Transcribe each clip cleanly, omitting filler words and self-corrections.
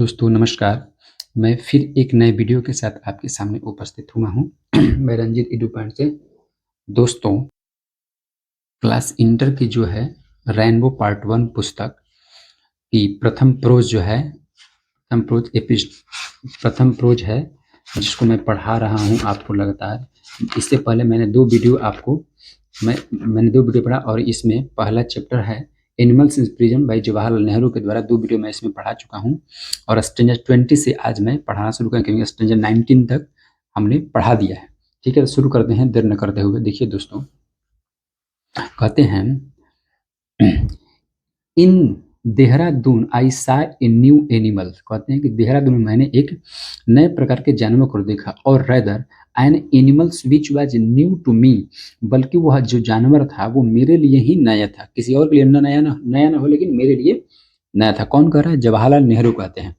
दोस्तों नमस्कार। मैं फिर एक नए वीडियो के साथ आपके सामने उपस्थित हुआ हूँ। मैं रंजीत एडू पॉइंट से। दोस्तों, क्लास इंटर की जो है रेनबो पार्ट 1 पुस्तक की प्रथम प्रोज जो है प्रथम प्रोज है जिसको मैं पढ़ा रहा हूँ आपको लगातार। इससे पहले मैंने दो वीडियो पढ़ा और इसमें पहला चैप्टर है animals in prison by Jawaharlal Nehru के द्वारा। दो वीडियो मैं इसमें पढ़ा चुका हूँ और स्टैंडर्ड 20 से आज मैं पढ़ाना शुरू करें क्योंकि स्टैंडर्ड 19 तक हमने पढ़ा दिया है। ठीक है, तो शुरू करते हैं देर न करते हुए। देखिए दोस्तों, कहते हैं इन देहरादून आई सा ए न्यू एनिमल। कहते हैं कि देहरादून में मैंने एक नए प्रकार के जानवर को देखा और rather an animals which was new to me, बल्कि वह जो जानवर था वो मेरे लिए ही नया था, किसी और के लिए नया ना हो लेकिन मेरे लिए नया था। कौन कह रहा है? जवाहरलाल नेहरू कहते हैं।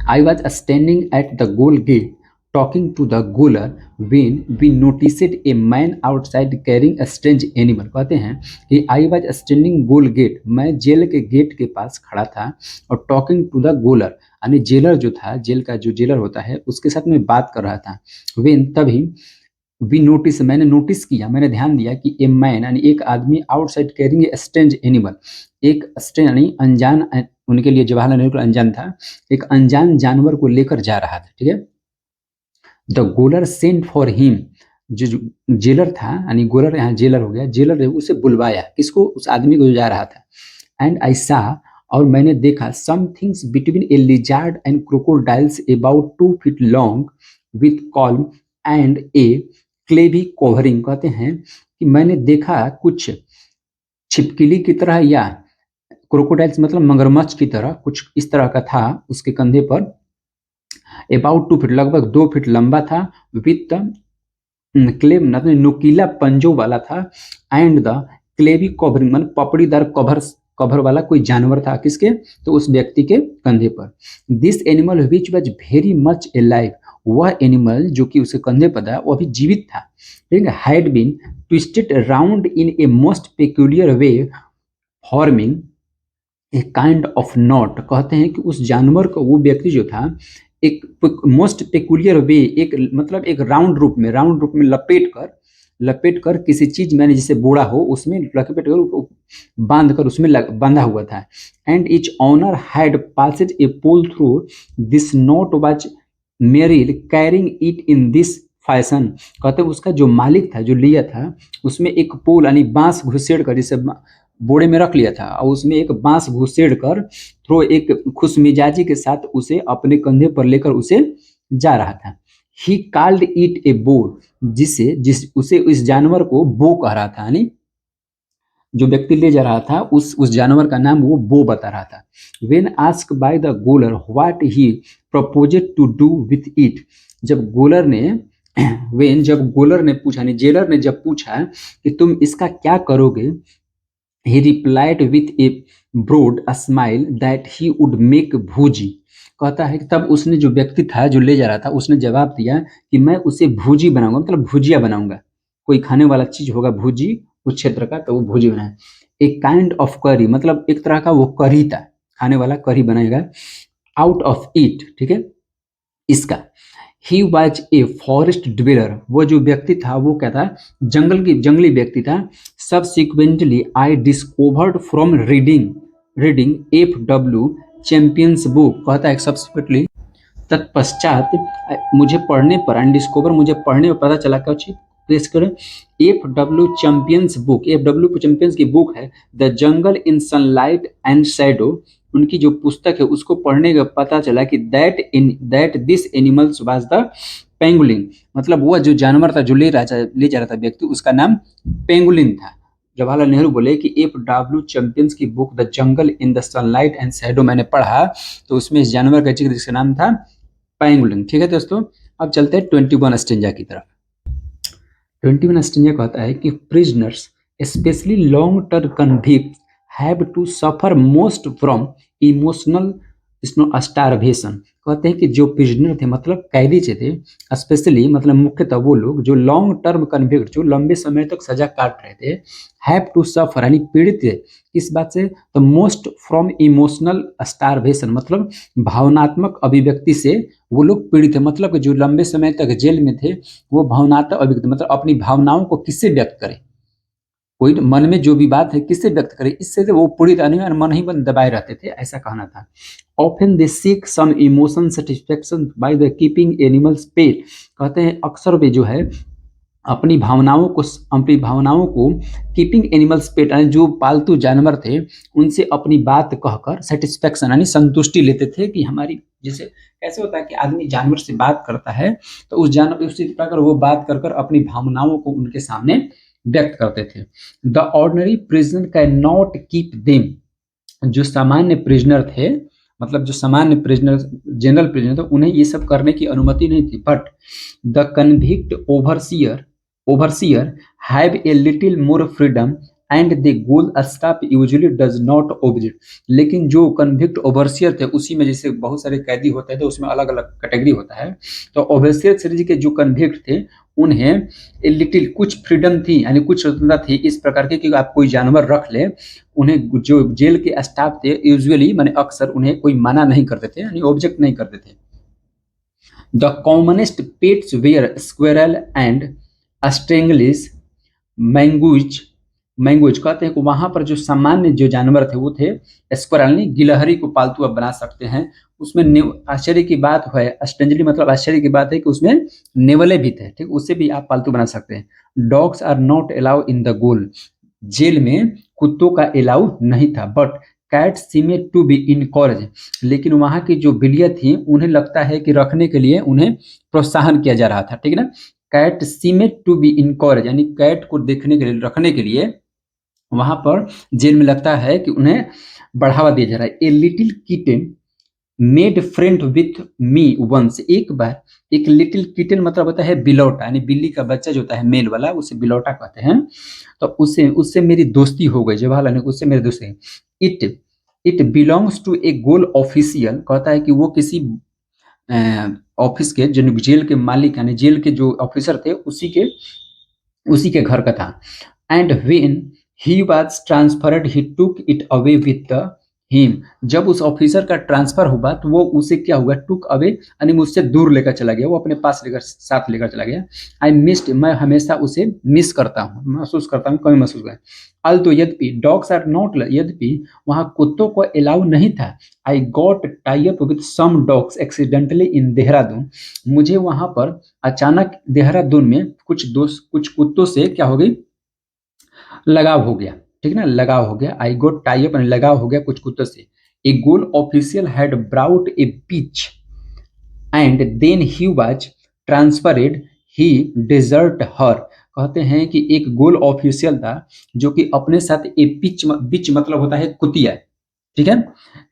I was standing at the goal gate talking to the goaler when we noticed a man outside carrying a strange animal। कहते हैं कि I was standing goal gate, मैं जेल के गेट के पास खड़ा था और talking to the goaler यानी जेलर जो था, जेल का जो जेलर होता है उसके साथ मैं बात कर रहा था। when तभी वी नोटिस, मैंने नोटिस किया, मैंने ध्यान दिया कि ए मैन यानी एक आदमी outside carrying a strange animal, एक स्ट्रेंज यानी अनजान, उनके लिए जवाहरलाल नेहरू अनजान था, एक अनजान जानवर को लेकर जा रहा था। ठीक है, द गोलर सेंट फॉर हिम, जो जेलर था यानी गोलर यहाँ जेलर हो गया, जेलर ने उसे बुलवाया, किसको? उस आदमी को जो जा रहा था। एंड आई सा, और मैंने देखा, some things between a lizard and crocodiles about 2 feet long with calm and a scaly covering. कहते हैं कि मैंने देखा कुछ छिपकली की तरह या क्रोकोडाइल्स मतलब मगरमच्छ की तरह, कुछ इस तरह का था उसके कंधे पर। अबाउट 2 फीट, लगभग 2 फीट लंबा था। विथ क्लेव मतलब नुकीला पंजों वाला था। एंड द क्लेवी कवरिंग मतलब पपड़ीदार कवर वाला कोई जानवर था, किसके? तो उस व्यक्ति के कंधे पर। This animal which was very much alive, वह एनिमल जो कि उसके कंधे पर था वो अभी जीवित था। ठीक है, had been twisted round in a most peculiar way forming a kind of knot. कहते हैं कि उस जानवर को, वो व्यक्ति जो था, एक मोस्ट पेक्यूलियर वे, एक मतलब एक राउंड रूप में लपेट कर किसी चीज में जैसे बोड़ा हो उसमें लपेट कर बांध कर उसमें बांधा हुआ था। And each owner had passed a pole through this knot was merrily carrying it in this fashion. कहते उसका जो मालिक था, जो लिया था, उसमें एक पोल यानी बांस घुसेड़ कर, जैसे बोड़े में रख लिया था और उसमें एक बांस घुसेड़ कर थ्रो एक खुशमिजाजी के साथ उसे अपने कंधे पर लेकर उसे जा रहा था। ही कॉल्ड इट ए बो, उसे इस जानवर को बो कह रहा था, यानी जो व्यक्ति ले जा रहा था उस जानवर का नाम वो बो बता रहा था। When asked by the gaoler what he proposed to do with it, जब गोलर ने पूछा, नहीं जेलर ने जब पूछा कि तुम इसका क्या करोगे, he replied with a broad smile that he would make भूजी। कहता है कि तब उसने, जो व्यक्ति था जो ले जा रहा था, उसने जवाब दिया कि मैं उसे भूजी बनाऊंगा, मतलब भुजिया बनाऊंगा, कोई खाने वाला चीज होगा भूजी उस क्षेत्र का, तो वो भूजी बनाए। एक काइंड ऑफ करी मतलब एक तरह का वो करी था, खाने वाला करी बनाएगा। आउट ऑफ इट, ठीक है, इसका। He was a forest dweller, वो जो व्यक्ति था वो क्या था? जंगली व्यक्ति था। Subsequently I discovered from reading FW champions book. कहता है सबसिक्वेंटली, तत्पश्चात मुझे पढ़ने पर, अनडिस्कवर मुझे पढ़ने पर पता चला, क्या प्रेस करें, FW champions book, FW champions की बुक है the jungle in sunlight and shadow. उनकी जो पुस्तक है उसको पढ़ने का पता चला कि that this animals was the pangolin, मतलब वह जो जानवर था जो ले जा रहा था व्यक्ति, उसका नाम पेंगुलिन था। जवाहरलाल नेहरू बोले कि FW चैंपियंस की book the jungle in the sunlight and shadow मैंने पढ़ा, तो उसमें इस जानवर का जिक्र, जिसका नाम था पेंगुलिन। ठीक है दोस्तों, अब चलते हैं 21 स्टेंजा की तरफ। 21 स्टेंजा कहता है कि prisoners especially long term convicts have to suffer most from emotional starvation. कहते हैं कि जो प्रिजनर थे मतलब कैदी थे, स्पेशली मतलब मुख्यतः वो लोग जो लॉन्ग टर्म कन्विक्ट जो लंबे समय तक सजा काट रहे थे, हैव टू सफर यानी पीड़ित थे इस बात से, तो मोस्ट फ्रॉम इमोशनल स्टारवेशन मतलब भावनात्मक अभिव्यक्ति से वो लोग पीड़ित थे। मतलब कि जो लंबे समय तक जेल में थे वो भावनात्मक अभिव्यक्ति मतलब अपनी भावनाओं को किससे व्यक्त करें, कोई मन में जो भी बात है किससे व्यक्त करे, इससे तो वो पूरी तरह मन ही मन दबाए रहते थे, ऐसा कहना था। Often they seek some emotion satisfaction by the keeping animals pet. कहते हैं अक्सर वे जो है अपनी भावनाओं को कीपिंग एनिमल्स पेट यानी जो पालतू जानवर थे उनसे अपनी बात कहकर सेटिस्फेक्शन यानी संतुष्टि लेते थे कि हमारी, जैसे कैसे होता है कि आदमी जानवर से बात करता है तो उस जानवर उसी प्रकार वो बात कर कर अपनी भावनाओं को उनके सामने व्यक्त करते थे। The ordinary prisoner can not keep them. जो सामान्य प्रिजनर थे मतलब जो सामान्य प्रिजनर जनरल प्रिजनर थे उन्हें ये सब करने की अनुमति नहीं थी। But the convict overseer have a little more freedom and the goal staff usually does not object. लेकिन जो कन्विक्ट ओवरसियर थे उसी में जैसे बहुत सारे कैदी होते थे तो उसमें अलग अलग कैटेगरी होता है, तो ओवरसियर सीरीज के जो कन्विक्ट थे उन्हें ए लिटिल कुछ फ्रीडम थी यानी कुछ स्वतंत्रता थी इस प्रकार की कि आप कोई जानवर रख ले, उन्हें जो जेल के स्टाफ थे यूजुअली माने अक्सर उन्हें कोई मना नहीं करते थे यानी ऑब्जेक्ट नहीं करते थे। The commonest pets were squirrel and strangles mongoose. Mongoose कहते हैं कि वहां पर जो सामान्य जो जानवर थे वो थे स्क्वेरल नहीं, गिलहरी को पालतू आप बना सकते हैं। उसमें आश्चर्य की बात है, स्ट्रेंजली मतलब आश्चर्य की बात है कि उसमें नेवले भी थे, ठीक, उससे भी आप पालतू बना सकते हैं। Dogs are not allow in the gaol. जेल में कुत्तों का अलाउ नहीं था। But cat seemed to be encourage. लेकिन वहां की जो बिल्लियां थी उन्हें लगता है कि रखने के लिए उन्हें प्रोत्साहन किया जा रहा था, ठीक है ना। Cat seemed to be encourage यानी कैट को देखने के लिए रखने के लिए वहां पर जेल में लगता है कि उन्हें बढ़ावा दिया जा रहा है। A little kitten made friend with me once. एक बार एक लिटिल किटन मतलब होता है बिलौटा यानी बिल्ली का बच्चा जो होता है मेल वाला उसे बिलौटा कहते हैं, तो उससे उससे मेरी दोस्ती हो गई जवाहरलाल नेहरू उससे मेरी दोस्ती। It it belongs to a gaol official. कहता है कि वो किसी ऑफिस के जो जेल के मालिक यानी जेल के जो ऑफिसर थे उसी के घर का था। And when he was transferred he took it away with him. जब उस ऑफिसर का ट्रांसफर हुआ तो वो उसे क्या हुआ, टुक अवे यानी मुझसे दूर लेकर चला गया, वो अपने पास लेकर साथ लेकर चला गया। आई मिस्ड मैं हमेशा उसे मिस करता हूँ, महसूस करता हूँ, कभी महसूस करता हूँ। अल तो यद्यपि डॉग्स आर नॉट, यद्यपि वहां कुत्तों को अलाउ नहीं था। I got tie up with some dogs accidentally in Dehradun. मुझे वहां पर अचानक देहरादून में कुछ कुत्तों से क्या हो गई, लगाव हो गया, ठीक है ना, लगाव हो गया। आई गोट टाई अप लगाव हो गया कुछ कुत्तों से। A gaol official had brought a pitch and then he was transferred he deserted her. कहते हैं कि एक गोल ऑफिशियल था जो कि अपने साथ ए बिच मतलब होता है कुतिया, ठीक है,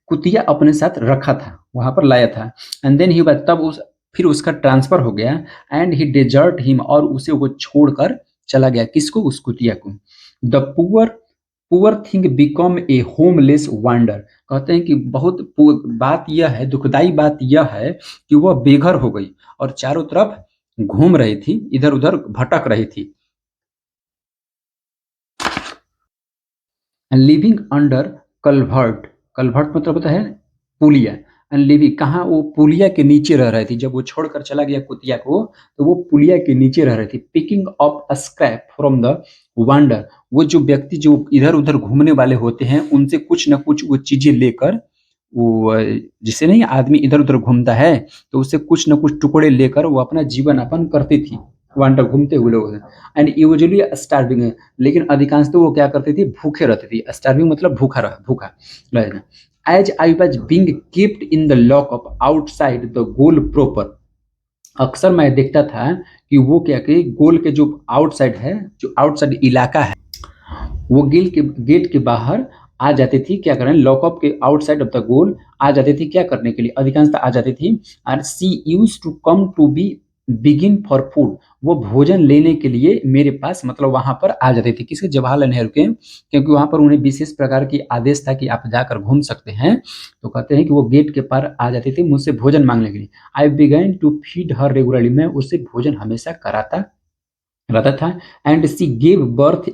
कुतिया अपने साथ रखा था, वहां पर लाया था। एंड देन ही वाज तब उस फिर उसका ट्रांसफर हो गया। एंड ही डिजर्ट हिम और उसे वो छोड़कर चला गया, किसको, उस कुतिया को। The poor poor thing become a homeless wander. कहते हैं कि बात यह है, दुखदाई बात यह है कि वह बेघर हो गई और चारों तरफ घूम रही थी, इधर उधर भटक रही थी। Living under culvert. कल्वर्ट मतलब होता है पुलिया। एंड लिविंग कहाँ, वो पुलिया के नीचे रह रही थी। जब वो छोड़कर चला गया कुतिया को तो वो पुलिया के नीचे रह रही थी। Picking up scrap from the wander. वो जो व्यक्ति जो इधर उधर घूमने वाले होते हैं उनसे कुछ ना कुछ वो चीजें लेकर, वो जिसे नहीं आदमी इधर उधर घूमता है तो उससे कुछ ना कुछ टुकड़े लेकर वो अपना जीवन यापन करती थी, वांडर घूमते हुए लोग। एंड यूजुअली स्टार्विंग, लेकिन अधिकांश तो वो क्या करती थी, भूखे रहती थी। स्टार्विंग मतलब भूखा रहना। As I was being keeped in the lock up outside the gaol proper. अक्सर मैं देखता था कि वो क्या कि गोल के जो आउटसाइड है, जो आउटसाइड इलाका है, वो गेट के बाहर आ जाती थी, क्या करें, लॉकअप के आउटसाइड ऑफ द गोल आ जाती थी, क्या करने के लिए, अधिकांशतः आ जाती थी। और she use to come to be begin for food, वो भोजन लेने के लिए मेरे पास मतलब वहां पर आ जाती थी। किसके? जवाहरलाल नेहरू के, क्योंकि वहां पर उन्हें विशेष प्रकार की आदेश था कि आप जाकर घूम सकते हैं। तो कहते हैं कि वो गेट के पार आ जाती थी मुझसे भोजन मांगने के लिए। I began to feed her regularly, मैं उससे भोजन हमेशा कराता रहता था। And she gave birth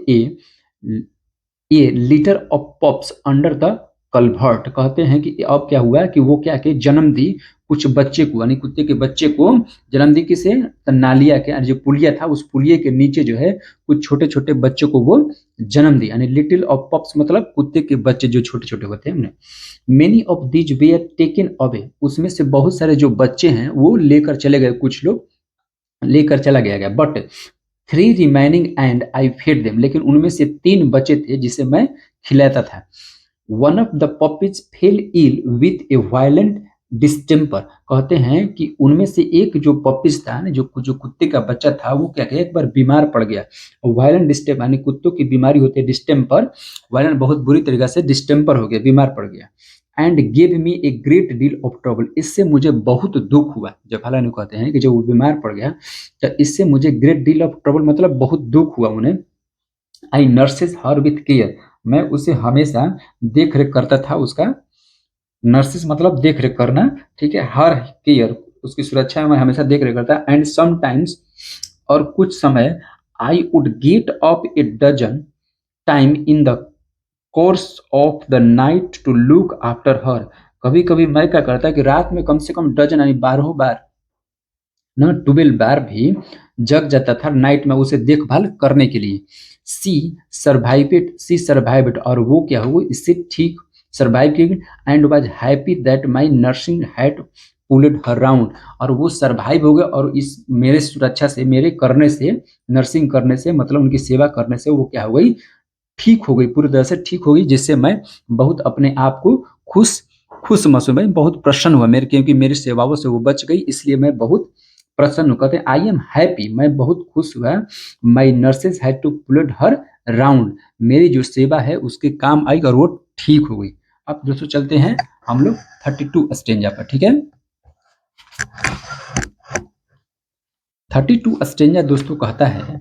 a litter of pups under the culvert, कहते हैं कि अब क्या हुआ कि वो क्या के जन्म दी कुछ बच्चे को, यानी कुत्ते के बच्चे को जन्म दी। किसे? तो नालिया के, जो पुलिया था उस पुलिये के नीचे जो है कुछ छोटे छोटे बच्चों को वो जन्म दी, यानी लिटिल ऑफ पॉप्स मतलब कुत्ते के बच्चे जो छोटे छोटे होते हैं। Many of these where taken away, उसमें से बहुत सारे जो बच्चे हैं वो लेकर चले गए, कुछ लोग लेकर चला गया। But 3 remaining and I fed them, लेकिन उनमें से 3 बचे थे जिसे मैं खिलाता था। One of the puppies fell ill with a violent distemper, कहते हैं कि उनमें से एक जो पपीज था, जो कुत्ते का बच्चा था, वो क्या किया, एक बार बीमार पड़ गया। वायलेंट डिस्टेम्पर, यानी कुत्तों की बीमारी होती है डिस्टेम्पर, वायलेंट बहुत बुरी तरीके से डिस्टेम्पर हो गया, बीमार पड़ गया। And give me a great deal of trouble, इससे मुझे बहुत दुख हुआ। जब हालांकि कहते हैं कि जब वो बीमार पड़ गया तो इससे मुझे ग्रेट डील ऑफ ट्रबल मतलब बहुत दुख हुआ उन्हें। आई नर्सेस हर विथ केयर, मैं उसे हमेशा देख रेख करता था उसका। नर्सेस मतलब देख रेख करना, ठीक है। हर केयर, उसकी सुरक्षा में हमेशा देख रेख करता। एंड समटाइम्स, और कुछ समय, I would get up a dozen time in the course of the night to look after her, कभी कभी मैं क्या करता कि रात में कम से कम डजन यानी 12 बार ना 12 बार भी जग जाता था नाइट में उसे देखभाल करने के लिए। सी सर्वाइव्ड, और वो क्या हुआ, इससे ठीक सर्वाइव की। And was happy that my nursing had pulled her round, और वो सर्वाइव हो गए, और इस मेरे सुरक्षा से, मेरे करने से, नर्सिंग करने से मतलब उनकी सेवा करने से वो क्या हो गई, ठीक हो गई, पूरी तरह से ठीक हो गई, जिससे मैं बहुत अपने आप को खुश खुश महसूस, मैं बहुत प्रसन्न हुआ मेरे, क्योंकि मेरी सेवाओं से वो बच गई, इसलिए मैं बहुत प्रसन्न हूँ। कहते हैं आई एम हैप्पी, मैं बहुत खुश हुआ। My nurses had to pulled her round, मेरी जो सेवा है उसके काम आई और वो ठीक हो गई। अब दोस्तों चलते हैं हम लोग 32 स्टेंजा पर, ठीक है। 32 स्टेंजा दोस्तों कहता है,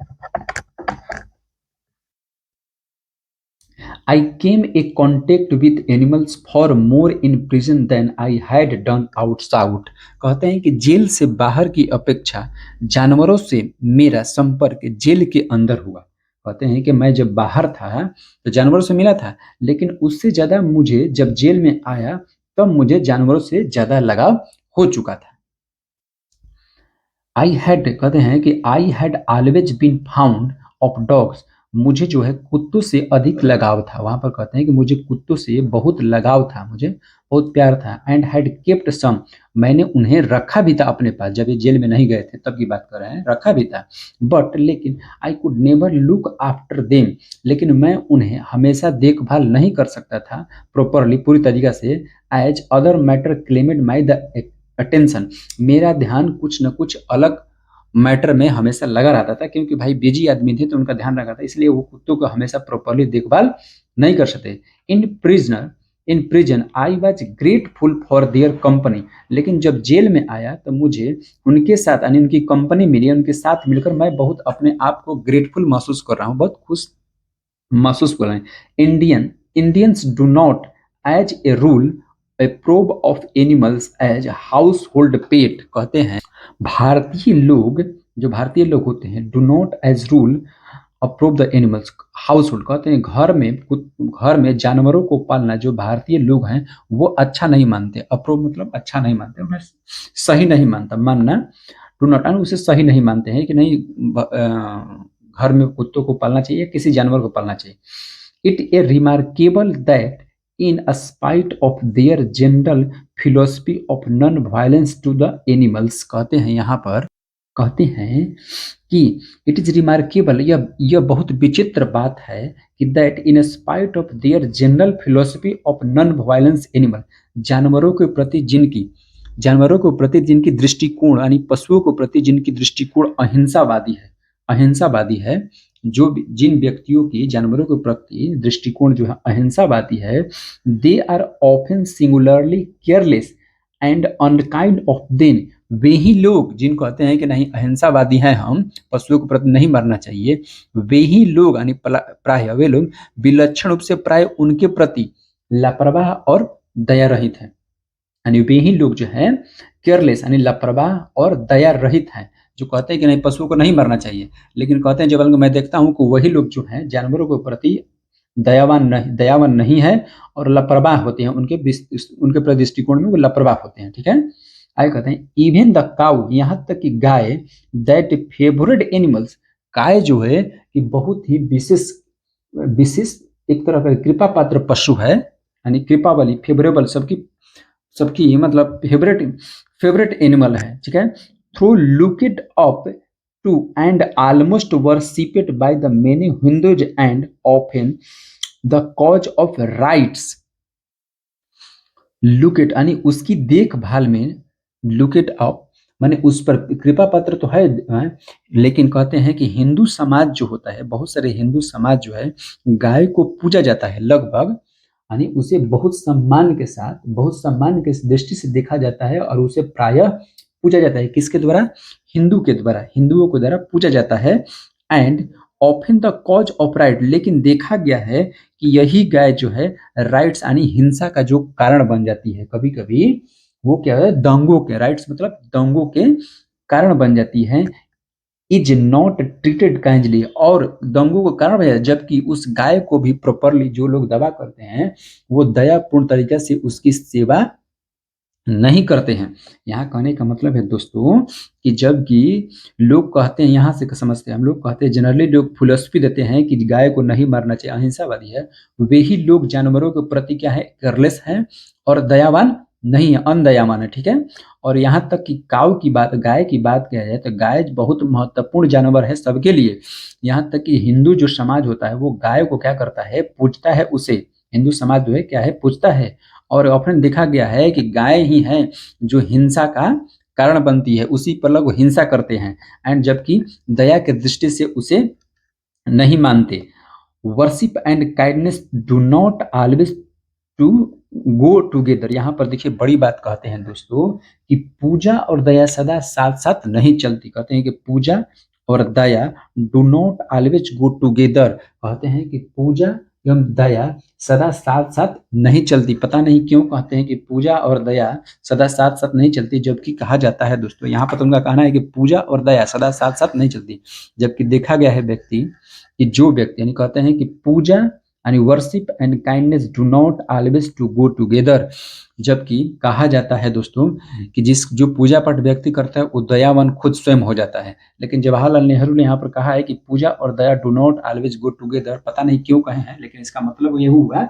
I came a contact with animals far more in prison than I had done outside, कहते हैं कि जेल से बाहर की अपेक्षा जानवरों से मेरा संपर्क जेल के अंदर हुआ। कहते हैं कि मैं जब बाहर था तो जानवरों से मिला था, लेकिन उससे ज्यादा मुझे जब जेल में आया तब मुझे जानवरों से ज्यादा लगाव हो चुका था। आई हैड, कहते हैं कि I had always been found of dogs, मुझे जो है कुत्तों से अधिक लगाव था। वहां पर कहते हैं कि मुझे कुत्तों से बहुत लगाव था, मुझे बहुत प्यार था। एंड हैड केप्ट सम, मैंने उन्हें रखा भी था अपने पास, जब ये जेल में नहीं गए थे तब की बात कर रहे हैं, रखा भी था। बट लेकिन I could never look after them, लेकिन मैं उन्हें हमेशा देखभाल नहीं कर सकता था प्रॉपरली, पूरी तरीके से। As other matter claimed my the attention, मेरा ध्यान कुछ न कुछ अलग मैटर में हमेशा लगा रहता था, क्योंकि भाई बिजी आदमी थे तो उनका ध्यान रखा था, इसलिए वो कुत्तों को हमेशा प्रॉपरली देखभाल नहीं कर सकते। In prison I was grateful for their company, लेकिन जब जेल में आया तो मुझे उनके साथ, यानी उनकी कंपनी मिली, उनके साथ मिलकर मैं बहुत अपने आप को ग्रेटफुल महसूस कर रहा हूँ, बहुत खुश महसूस कर रहे हैं। Indians do not as a rule approve of animals as household pet, कहते हैं भारतीय लोग, जो भारतीय लोग होते हैं, do not as rule approve the animals household, कहते हैं घर में जानवरों को पालना जो भारतीय लोग हैं वो अच्छा नहीं मानते। अप्रूव मतलब अच्छा नहीं मानते, उन्हें सही नहीं मानता, मानना, डू नॉट, उसे सही नहीं मानते हैं कि नहीं घर में कुत्तों को पालना चाहिए, किसी जानवर को पालना चाहिए। It A remarkable that in a spite of their general philosophy of non-violence to the animals, कहते हैं यहाँ पर, कहते हैं कि इट इज रिमार्केबल, यह बहुत विचित्र बात है कि that in spite of their general philosophy of non violence animal, जानवरों के प्रति जिनकी दृष्टिकोण, यानी पशुओं के प्रति जिनकी दृष्टिकोण अहिंसावादी है, जिन व्यक्तियों की जानवरों के प्रति दृष्टिकोण जो है अहिंसावादी है, they are often singularly careless and unkind of them, वे ही लोग जिन कहते हैं कि नहीं अहिंसावादी हैं हम, पशुओं के प्रति नहीं मरना चाहिए, वे ही लोग यानी प्राय वे लोग विलक्षण रूप से प्राय उनके प्रति लापरवाह और दया रहित हैं। यानी वे ही लोग जो है केयरलेस यानी लापरवाह और दया रहित हैं, जो कहते हैं कि नहीं पशुओं को नहीं मरना चाहिए, लेकिन कहते हैं जब मैं देखता हूँ कि वही लोग जो हैं जानवरों के प्रति दयावान नहीं है और लापरवाह होते हैं, उनके दृष्टिकोण में वो लापरवाह होते हैं। ठीक है, आगे कहते हैं इवन द काउ, यहाँ तक कि गाय, दैट फेवरेट एनिमल्स, गाय जो है कि बहुत ही विशेष विशेष एक तरह का कृपा पात्र पशु है, यानी कृपा वाली फेवरेबल सबकी सबकी मतलब फेवरेट एनिमल है। ठीक है, through looked up to and almost worshipped by the many Hindus and often the cause of rights. Looked यानी उसकी देखभाल में, लुकेट अप माने उस पर कृपा पात्र तो है, लेकिन कहते हैं कि हिंदू समाज जो होता है, बहुत सारे हिंदू समाज जो है गाय को पूजा जाता है लगभग, यानी उसे बहुत सम्मान के साथ, बहुत सम्मान के दृष्टि से देखा जाता है और उसे प्रायः पूजा जाता है। किसके द्वारा? हिंदू के द्वारा, हिंदुओं के द्वारा पूजा जाता है। And often the cause of right, लेकिन देखा गया है कि यही गाय जो है राइट्स यानी हिंसा का जो कारण बन जाती है, कभी कभी वो क्या है दंगों के, राइट्स मतलब दंगों के कारण बन जाती है। इज नॉट ट्रीटेड काइंडली, और दंगों का कारण बन जाता है, जबकि उस गाय को भी प्रॉपरली जो लोग दवा करते हैं वो दयापूर्ण तरीके से उसकी सेवा नहीं करते हैं। यहाँ कहने का मतलब है दोस्तों कि जबकि लोग कहते हैं, यहाँ से समझते हैं हम लोग, कहते हैं जनरली लोग फिलोसफी देते हैं कि गाय को नहीं मारना चाहिए, अहिंसावादी है, वे ही लोग जानवरों के प्रति क्या है केयरलेस हैं और दयावान नहीं है, अनदयावान है। ठीक है, और यहाँ तक कि काऊ की बात, गाय की बात किया जाए तो गाय बहुत महत्वपूर्ण जानवर है सबके लिए। यहाँ तक कि हिंदू जो समाज होता है वो गाय को क्या करता है, पूजता है, उसे हिंदू समाज जो है क्या है, पूजता है। और ऑप्शन देखा गया है कि गाय ही है जो हिंसा का कारण बनती है, उसी पर लोग हिंसा करते हैं, एंड जबकि दया के दृष्टि से उसे नहीं मानते। Worship and kindness do not always to go together, यहाँ पर देखिए बड़ी बात कहते हैं दोस्तों कि पूजा और दया सदा साथ साथ नहीं चलती। कहते हैं कि पूजा और दया do not always go together, कहते हैं कि पूजा एवं दया सदा साथ साथ नहीं चलती। पता नहीं क्यों कहते हैं कि पूजा और दया सदा साथ साथ नहीं चलती, जबकि कहा जाता है दोस्तों, यहाँ पर उनका कहना है कि पूजा और दया सदा साथ साथ नहीं चलती, जबकि देखा गया है व्यक्ति कि जो व्यक्ति यानी कहते हैं कि पूजा यानी worship and kindness do not always to go together, जबकि कहा जाता है दोस्तों कि जो पूजा पाठ व्यक्ति करता है वो दयावान खुद स्वयं हो जाता है। लेकिन जवाहरलाल नेहरू ने यहाँ पर कहा है कि पूजा और दया do not always go together, पता नहीं क्यों कहे हैं, लेकिन इसका मतलब ये हुआ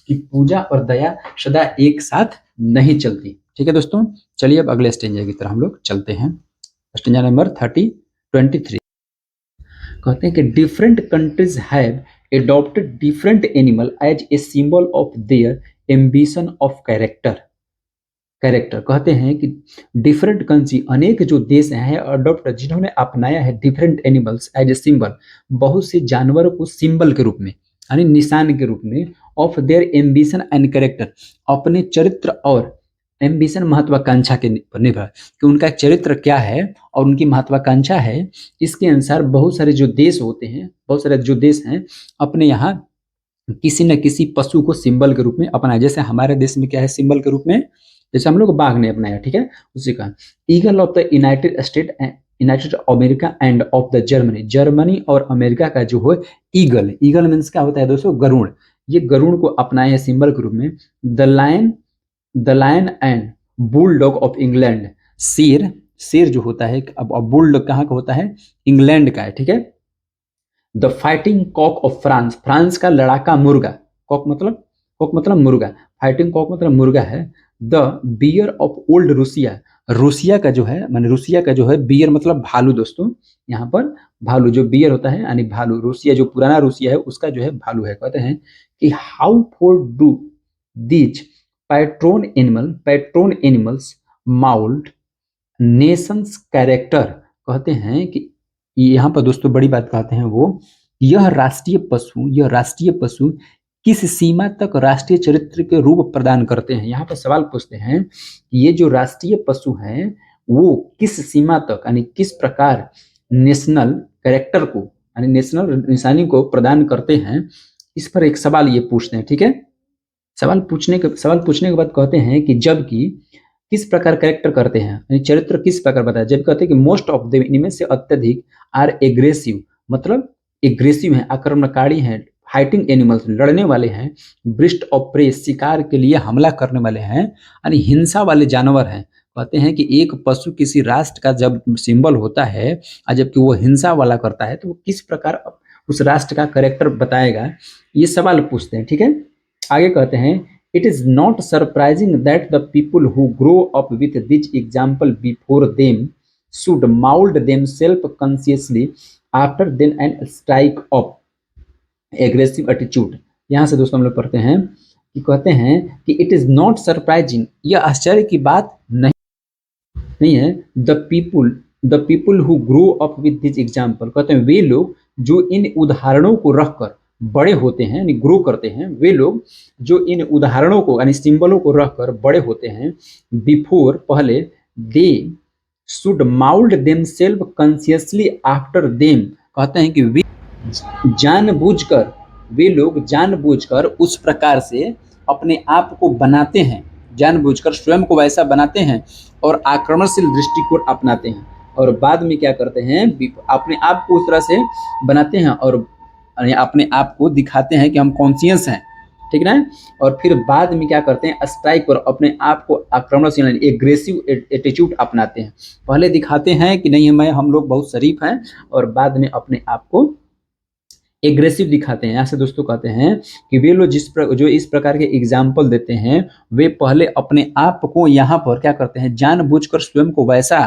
कि पूजा और दया सदा एक साथ नहीं चलती। ठीक है दोस्तों, चलिए अब अगले स्टेंजा की तरफ हम लोग चलते हैं। Stanza number 23। कहते हैं कि different countries have adopted different animal as a symbol of their ambition of character। कहते हैं कि डिफरेंट कंट्री, अनेक जो देश हैं अडॉप्ट, जिन्होंने अपनाया है different animals as a symbol, बहुत से जानवरों को सिंबल के रूप में यानी निशान के रूप में, of their ambition and character, अपने चरित्र और एम्बिशन महत्वाकांक्षा के पर निर्भर कि उनका चरित्र क्या है और उनकी महत्वाकांक्षा है, इसके अनुसार बहुत सारे जो देश होते हैं, बहुत सारे जो देश हैं अपने यहाँ किसी न किसी पशु को सिंबल के रूप में अपनाया। जैसे हमारे देश में क्या है सिंबल के रूप में, जैसे हम लोग बाघ ने अपनाया। ठीक है, उसी का eagle of the United America end of the Germany, Germany और अमेरिका का जो है ईगल, ईगल मीन्स क्या होता है दोस्तों, गरुड़, ये गरुड़ को अपनाए हैं सिंबल के रूप में। The lion and bulldog of England, शेर, शेर जो होता है, अब बुलडॉग कहाँ का होता है, इंग्लैंड का है। ठीक है, the fighting cock of France, France का लड़ाका मुर्गा, कॉक मतलब मुर्गा, फाइटिंग कॉक मतलब मुर्गा है। The bear of old Russia, Russia का जो है माने रूसिया का जो है बियर मतलब भालू दोस्तों, यहाँ पर भालू जो बियर होता है यानी भालू, रूसिया जो पुराना रूसिया है उसका जो है भालू है। कहते हैं कि how for do these patron animals mould Nations character, कहते हैं कि यहाँ पर दोस्तों बड़ी बात कहते हैं वो, यह राष्ट्रीय पशु किस सीमा तक राष्ट्रीय चरित्र के रूप प्रदान करते हैं। यहाँ पर सवाल पूछते हैं कि ये जो राष्ट्रीय पशु हैं वो किस सीमा तक यानी किस प्रकार नेशनल कैरेक्टर को यानी नेशनल निशानी को प्रदान करते हैं, इस पर एक सवाल ये पूछते हैं। ठीक है, सवाल पूछने के बाद कहते हैं कि जबकि किस प्रकार कैरेक्टर करते हैं यानी चरित्र किस प्रकार बताया, जब कहते हैं कि मोस्ट ऑफ द इनमें से अत्यधिक आर एग्रेसिव, मतलब एग्रेसिव हैं, आक्रमणकारी हैं, फाइटिंग एनिमल्स लड़ने वाले हैं, ब्रिस्ट ऑफ प्रे शिकार के लिए हमला करने वाले हैं, यानी हिंसा वाले जानवर हैं। कहते हैं कि एक पशु किसी राष्ट्र का जब सिंबल होता है और जबकि वो हिंसा वाला करता है तो वो किस प्रकार उस राष्ट्र का कैरेक्टर बताएगा, ये सवाल पूछते हैं। ठीक है, आगे कहते हैं it is not surprising that the people who grow up with this example before them should mould themselves consciously after then and strike up aggressive attitude. यहाँ से दोस्तों हम लोग पढ़ते हैं कि कहते हैं कि इट इज नॉट सरप्राइजिंग, यह आश्चर्य की बात नहीं है, the people who grow up with this example, कहते हैं वे लोग जो इन उदाहरणों को रखकर बड़े होते हैं यानी ग्रो करते हैं, वे लोग जो इन उदाहरणों को यानी सिंबलों को रखकर बड़े होते हैं, बिफोर पहले, they should mould themselves consciously after them, कहते हैं कि वे जानबूझकर वे लोग जानबूझकर उस प्रकार से अपने आप को बनाते हैं, जानबूझकर स्वयं को वैसा बनाते हैं और आक्रमणशील दृष्टिकोण अपनाते हैं, और बाद में क्या करते हैं अपने आप को उस तरह से बनाते हैं और अपने आप को दिखाते हैं कि हम कॉन्शियस हैं। ठीक ना, और फिर बाद में क्या करते हैं स्ट्राइक और अपने आप को आक्रमणशील एग्रेसिव एटीट्यूड अपनाते हैं। पहले दिखाते हैं कि नहीं हम लोग बहुत शरीफ हैं और बाद में अपने आप को एग्रेसिव दिखाते हैं। यहाँ से दोस्तों कहते हैं कि वे लोग जो इस प्रकार के एग्जाम्पल देते हैं वे पहले अपने आप को यहाँ पर क्या करते हैं जानबूझकर स्वयं को वैसा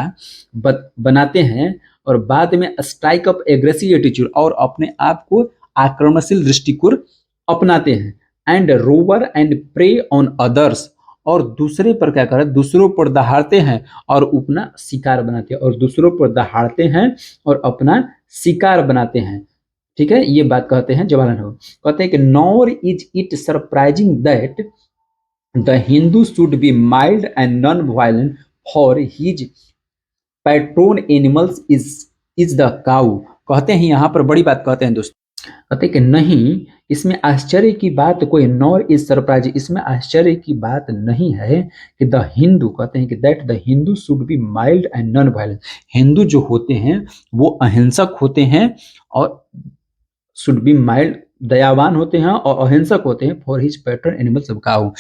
बनाते हैं और बाद में स्ट्राइक अप एग्रेसिव एटीट्यूड और अपने आप को आक्रमणशील दृष्टिकोण अपनाते हैं, and rover and prey on others, और दूसरे पर क्या करते हैं दूसरों पर दहाड़ते हैं और अपना शिकार बनाते हैं, और दूसरों पर दहाड़ते हैं और अपना शिकार बनाते हैं। ठीक है, ये बात कहते हैं जवाहरलाल नेहरू, कहते हैं कि nor is it surprising that the Hindu should be mild and non violent for his patron animals is the cow. कहते हैं यहाँ पर बड़ी बात कहते हैं दोस्तों, कहते हैं कि नहीं इसमें आश्चर्य की बात कोई, नॉर इज सरप्राइजिंग, इसमें आश्चर्य की बात नहीं है कि द हिंदू, कहते हैं कि that the Hindu should be mild and non violent, Hindu जो होते हैं वो अहिंसक होते हैं और शुड बी माइल्ड दयावान होते हैं और अहिंसक होते हैं, फॉर हिज पैटर्न एनिमल सब काऊ,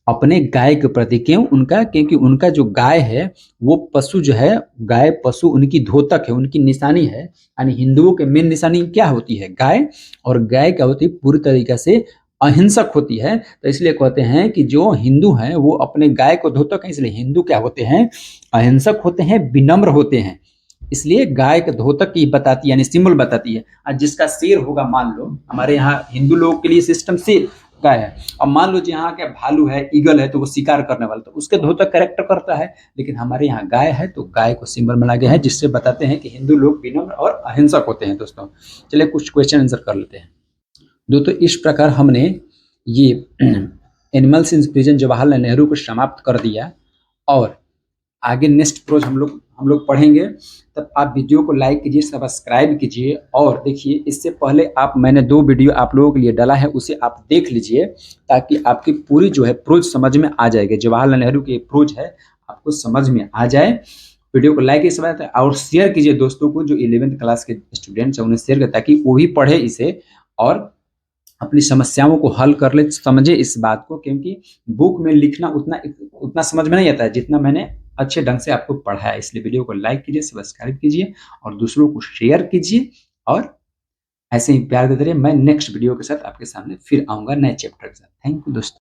अपने गाय के प्रति। क्यों उनका, क्योंकि उनका जो गाय है वो पशु जो है, गाय पशु उनकी द्योतक है, उनकी निशानी है, यानी हिंदुओं के मेन निशानी क्या होती है गाय, और गाय क्या होती है पूरी तरीके से अहिंसक होती है। तो इसलिए कहते हैं कि जो हिंदू हैं वो अपने गाय को द्योतक है, इसलिए हिंदू क्या होते हैं अहिंसक होते हैं, विनम्र होते हैं, इसलिए गाय के द्योतक की बताती है यानी सिंबल बताती है। और जिसका शेर होगा, मान लो हमारे यहाँ हिंदू लोगों के लिए सिस्टम शेर गाय है, अब मान लो यहाँ क्या भालू है ईगल है तो वो शिकार करने वाला, तो उसके द्योतक कैरेक्टर करता है, लेकिन हमारे यहाँ गाय है तो गाय को सिंबल बना गया है, जिससे बताते हैं कि हिंदू लोग विनम्र और अहिंसक होते हैं। दोस्तों चलिए कुछ क्वेश्चन आंसर कर लेते हैं। दोस्तों इस प्रकार हमने ये animals in prison Jawaharlal Nehru को समाप्त कर दिया, और आगे नेक्स्ट प्रोज हम लोग पढ़ेंगे। तब आप वीडियो को लाइक कीजिए, सब्सक्राइब कीजिए, और देखिए इससे पहले मैंने 2 वीडियो आप लोगों के लिए डाला है, उसे आप देख लीजिए ताकि आपकी पूरी जो है प्रोज समझ में आ जाएगी। जवाहरलाल नेहरू की प्रोज है आपको समझ में आ जाए। वीडियो को लाइक कीजिए और शेयर कीजिए दोस्तों को, जो 11th क्लास के स्टूडेंट्स हैं उन्हें शेयर करें ताकि वो भी पढ़े इसे और अपनी समस्याओं को हल कर ले, समझे इस बात को, क्योंकि बुक में लिखना उतना समझ में नहीं आता है जितना मैंने अच्छे ढंग से आपको पढ़ाया। इसलिए वीडियो को लाइक कीजिए, सब्सक्राइब कीजिए और दूसरों को शेयर कीजिए, और ऐसे ही प्यार देते रहिए। मैं नेक्स्ट वीडियो के साथ आपके सामने फिर आऊंगा नए चैप्टर के साथ। थैंक यू दोस्तों।